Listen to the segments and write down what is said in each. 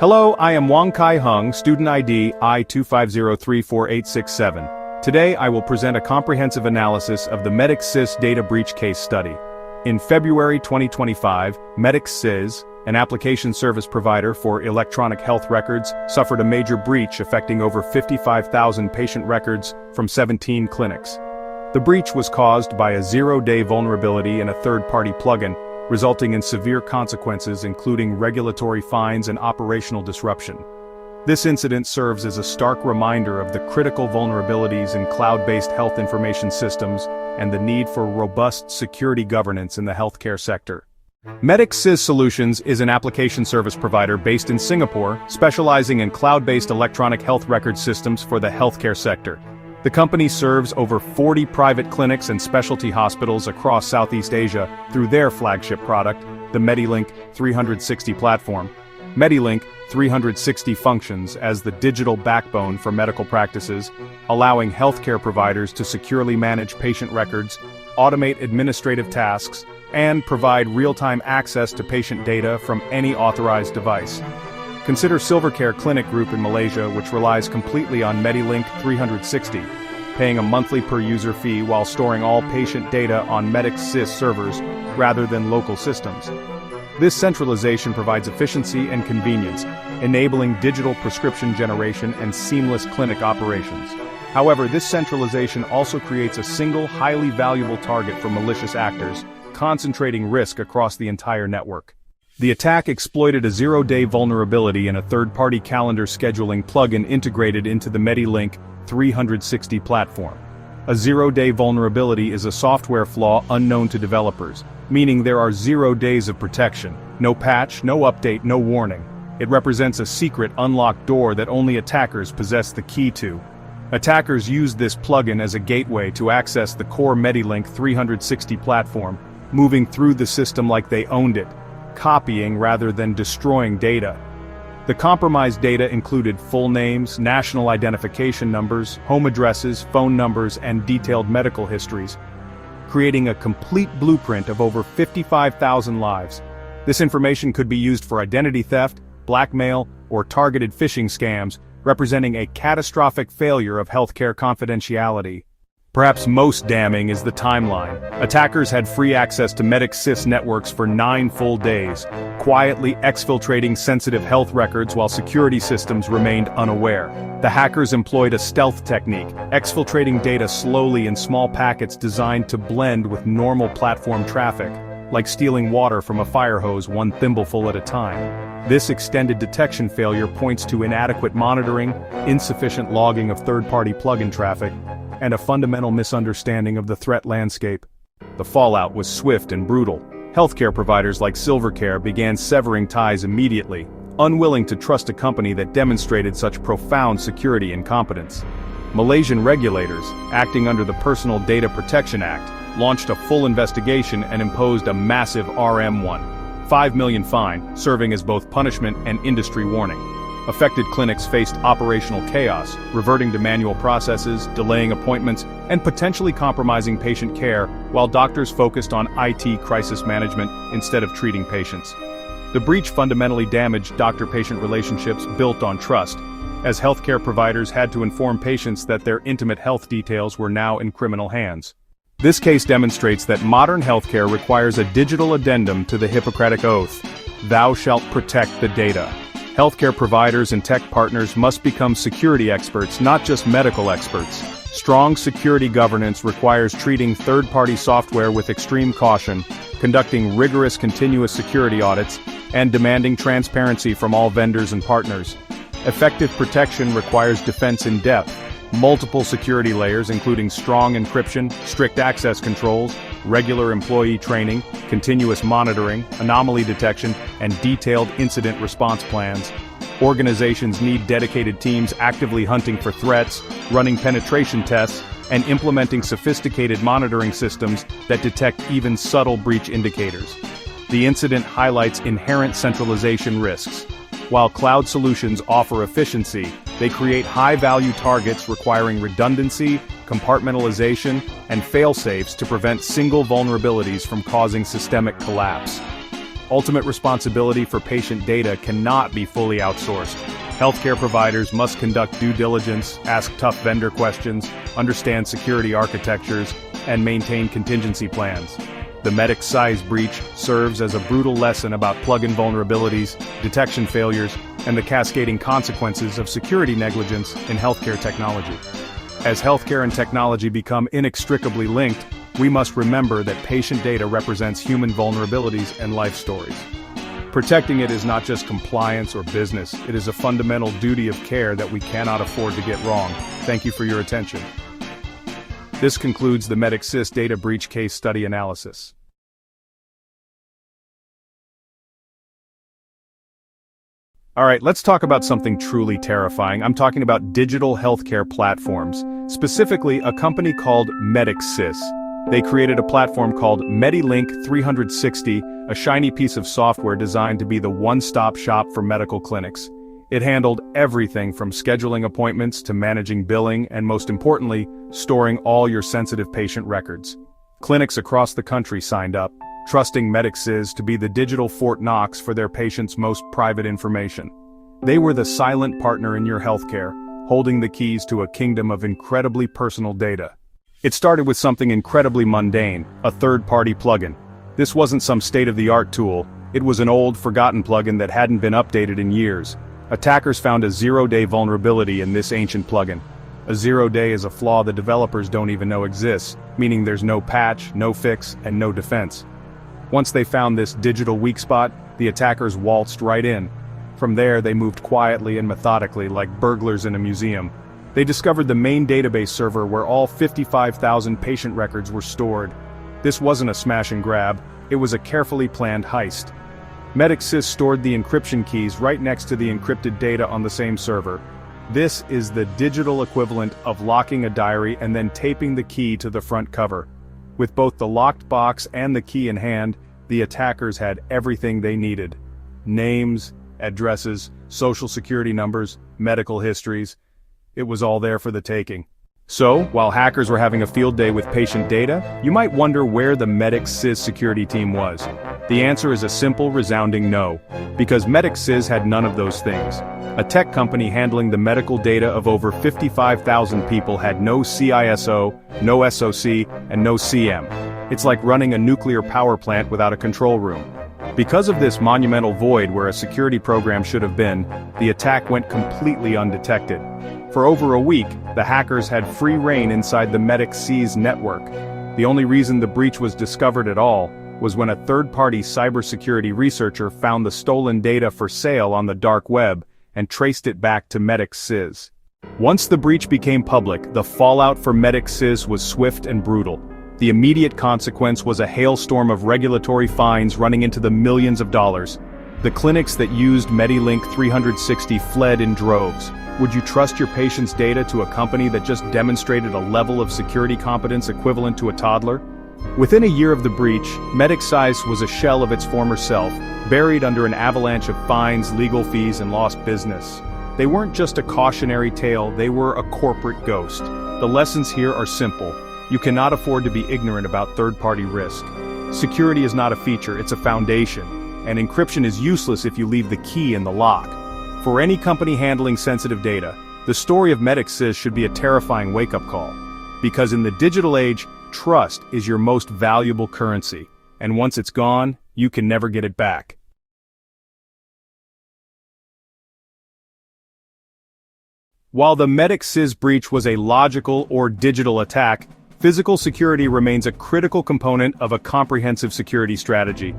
Hello, I am Wang Kai Hung, student ID I250348867. Today I will present a comprehensive analysis of the MedicSys data breach case study. In February 2025, MedicSys, an application service provider for electronic health records, suffered a major breach affecting over 55,000 patient records from 17 clinics. The breach was caused by a zero-day vulnerability in a third-party plugin, resulting in severe consequences including regulatory fines and operational disruption. This incident serves as a stark reminder of the critical vulnerabilities in cloud-based health information systems and the need for robust security governance in the healthcare sector. MedicSys Solutions is an application service provider based in Singapore, specializing in cloud-based electronic health record systems for the healthcare sector. The company serves over 40 private clinics and specialty hospitals across Southeast Asia through their flagship product, the MediLink 360 platform. MediLink 360 functions as the digital backbone for medical practices, allowing healthcare providers to securely manage patient records, automate administrative tasks, and provide real-time access to patient data from any authorized device. Consider Silvercare Clinic Group in Malaysia, which relies completely on MediLink 360, paying a monthly per-user fee while storing all patient data on MedicSys servers rather than local systems. This centralization provides efficiency and convenience, enabling digital prescription generation and seamless clinic operations. However, this centralization also creates a single, highly valuable target for malicious actors, concentrating risk across the entire network. The attack exploited a zero-day vulnerability in a third-party calendar scheduling plugin integrated into the MediLink 360 platform. A zero-day vulnerability is a software flaw unknown to developers, meaning there are 0 days of protection, no patch, no update, no warning. It represents a secret unlocked door that only attackers possess the key to. Attackers used this plugin as a gateway to access the core MediLink 360 platform, moving through the system like they owned it, copying rather than destroying data. The compromised data included full names, national identification numbers, home addresses, phone numbers, and detailed medical histories, creating a complete blueprint of over 55,000 lives. This information could be used for identity theft, blackmail, or targeted phishing scams, representing a catastrophic failure of healthcare confidentiality. Perhaps most damning is the timeline. Attackers had free access to MedicSys networks for 9 full days, quietly exfiltrating sensitive health records while security systems remained unaware. The hackers employed a stealth technique, exfiltrating data slowly in small packets designed to blend with normal platform traffic, like stealing water from a fire hose one thimbleful at a time. This extended detection failure points to inadequate monitoring, insufficient logging of third-party plugin traffic, and a fundamental misunderstanding of the threat landscape. The fallout was swift and brutal. Healthcare providers like Silvercare began severing ties immediately, unwilling to trust a company that demonstrated such profound security incompetence. Malaysian regulators, acting under the Personal Data Protection Act, launched a full investigation and imposed a massive RM1, 5 million fine, serving as both punishment and industry warning. Affected clinics faced operational chaos, reverting to manual processes, delaying appointments, and potentially compromising patient care, while doctors focused on IT crisis management instead of treating patients. The breach fundamentally damaged doctor-patient relationships built on trust, as healthcare providers had to inform patients that their intimate health details were now in criminal hands. This case demonstrates that modern healthcare requires a digital addendum to the Hippocratic Oath: "Thou shalt protect the data." Healthcare providers and tech partners must become security experts, not just medical experts. Strong security governance requires treating third-party software with extreme caution, conducting rigorous continuous security audits, and demanding transparency from all vendors and partners. Effective protection requires defense in depth, multiple security layers including strong encryption, strict access controls, regular employee training, continuous monitoring, anomaly detection, and detailed incident response plans. Organizations need dedicated teams actively hunting for threats, running penetration tests, and implementing sophisticated monitoring systems that detect even subtle breach indicators. The incident highlights inherent centralization risks. While cloud solutions offer efficiency, they create high-value targets requiring redundancy, compartmentalization, and fail-safes to prevent single vulnerabilities from causing systemic collapse. Ultimate responsibility for patient data cannot be fully outsourced. Healthcare providers must conduct due diligence, ask tough vendor questions, understand security architectures, and maintain contingency plans. The Medix breach serves as a brutal lesson about plugin vulnerabilities, detection failures, and the cascading consequences of security negligence in healthcare technology. As healthcare and technology become inextricably linked, we must remember that patient data represents human vulnerabilities and life stories. Protecting it is not just compliance or business, it is a fundamental duty of care that we cannot afford to get wrong. Thank you for your attention. This concludes the Medix data breach case study analysis. Alright, let's talk about something truly terrifying. I'm talking about digital healthcare platforms, specifically a company called Medix. They created a platform called MediLink 360, a shiny piece of software designed to be the one-stop shop for medical clinics. It handled everything from scheduling appointments to managing billing and, most importantly, storing all your sensitive patient records. Clinics across the country signed up, trusting Medix to be the digital Fort Knox for their patients' most private information. They were the silent partner in your healthcare, holding the keys to a kingdom of incredibly personal data. It started with something incredibly mundane, a third-party plugin. This wasn't some state-of-the-art tool, it was an old, forgotten plugin that hadn't been updated in years. Attackers found a zero-day vulnerability in this ancient plugin. A zero-day is a flaw the developers don't even know exists, meaning there's no patch, no fix, and no defense. Once they found this digital weak spot, the attackers waltzed right in. From there, they moved quietly and methodically like burglars in a museum. They discovered the main database server where all 55,000 patient records were stored. This wasn't a smash and grab, it was a carefully planned heist. Medix stored the encryption keys right next to the encrypted data on the same server. This is the digital equivalent of locking a diary and then taping the key to the front cover. With both the locked box and the key in hand, the attackers had everything they needed. Names, addresses, social security numbers, medical histories. It was all there for the taking. So, while hackers were having a field day with patient data, you might wonder where the Medix security team was. The answer is a simple, resounding no, because Medix had none of those things. A tech company handling the medical data of over 55,000 people had no CISO, no SOC, and no CM. It's like running a nuclear power plant without a control room. Because of this monumental void where a security program should have been, the attack went completely undetected. For over a week, the hackers had free rein inside the Medix network. The only reason the breach was discovered at all was when a third-party cybersecurity researcher found the stolen data for sale on the dark web and traced it back to Medix. Once the breach became public, the fallout for Medix was swift and brutal. The immediate consequence was a hailstorm of regulatory fines running into the millions of dollars. The clinics that used MediLink 360 fled in droves. Would you trust your patient's data to a company that just demonstrated a level of security competence equivalent to a toddler? Within a year of the breach, Medix was a shell of its former self, buried under an avalanche of fines, legal fees, and lost business. They weren't just a cautionary tale, they were a corporate ghost. The lessons here are simple. You cannot afford to be ignorant about third-party risk. Security is not a feature, it's a foundation. And encryption is useless if you leave the key in the lock. For any company handling sensitive data, the story of Medix should be a terrifying wake-up call. Because in the digital age, trust is your most valuable currency, and once it's gone, you can never get it back. While the Medix breach was a logical or digital attack, physical security remains a critical component of a comprehensive security strategy.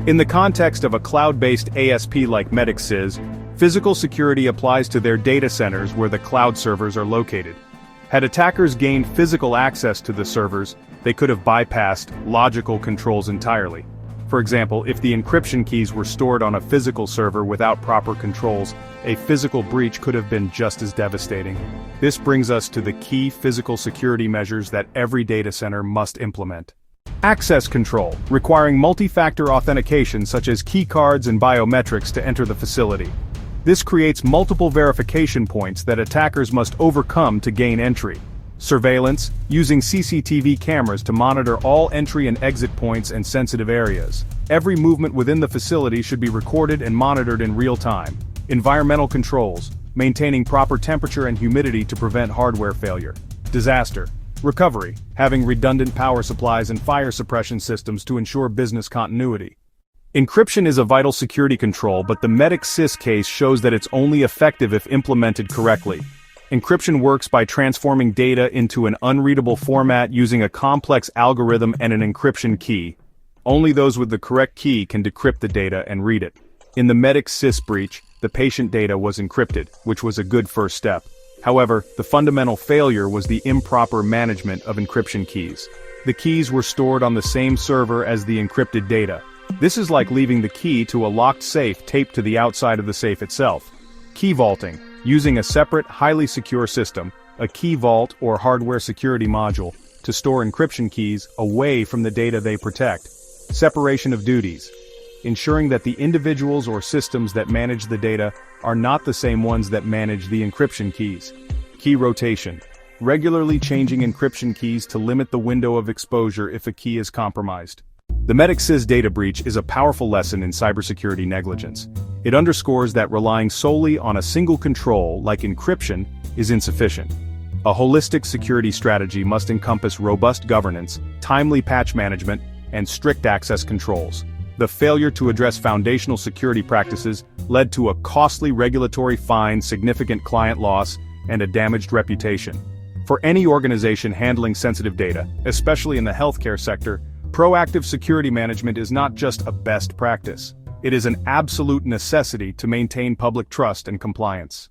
In the context of a cloud-based ASP like Medix, physical security applies to their data centers where the cloud servers are located. Had attackers gained physical access to the servers, they could have bypassed logical controls entirely. For example, if the encryption keys were stored on a physical server without proper controls, a physical breach could have been just as devastating. This brings us to the key physical security measures that every data center must implement. Access control, requiring multi-factor authentication such as keycards and biometrics to enter the facility. This creates multiple verification points that attackers must overcome to gain entry. Surveillance, using CCTV cameras to monitor all entry and exit points and sensitive areas. Every movement within the facility should be recorded and monitored in real time. Environmental controls, maintaining proper temperature and humidity to prevent hardware failure. Disaster recovery, having redundant power supplies and fire suppression systems to ensure business continuity. Encryption is a vital security control, but the MEDIC-SIS case shows that it's only effective if implemented correctly. Encryption works by transforming data into an unreadable format using a complex algorithm and an encryption key. Only those with the correct key can decrypt the data and read it. In the MEDIC-SIS breach, the patient data was encrypted, which was a good first step. However, the fundamental failure was the improper management of encryption keys. The keys were stored on the same server as the encrypted data. This is like leaving the key to a locked safe taped to the outside of the safe itself. Key vaulting, using a separate, highly secure system, a key vault or hardware security module, to store encryption keys away from the data they protect. Separation of duties, ensuring that the individuals or systems that manage the data are not the same ones that manage the encryption keys. Key rotation, regularly changing encryption keys to limit the window of exposure if a key is compromised. The MEDIC-SIS data breach is a powerful lesson in cybersecurity negligence. It underscores that relying solely on a single control, like encryption, is insufficient. A holistic security strategy must encompass robust governance, timely patch management, and strict access controls. The failure to address foundational security practices led to a costly regulatory fine, significant client loss, and a damaged reputation. For any organization handling sensitive data, especially in the healthcare sector, proactive security management is not just a best practice. It is an absolute necessity to maintain public trust and compliance.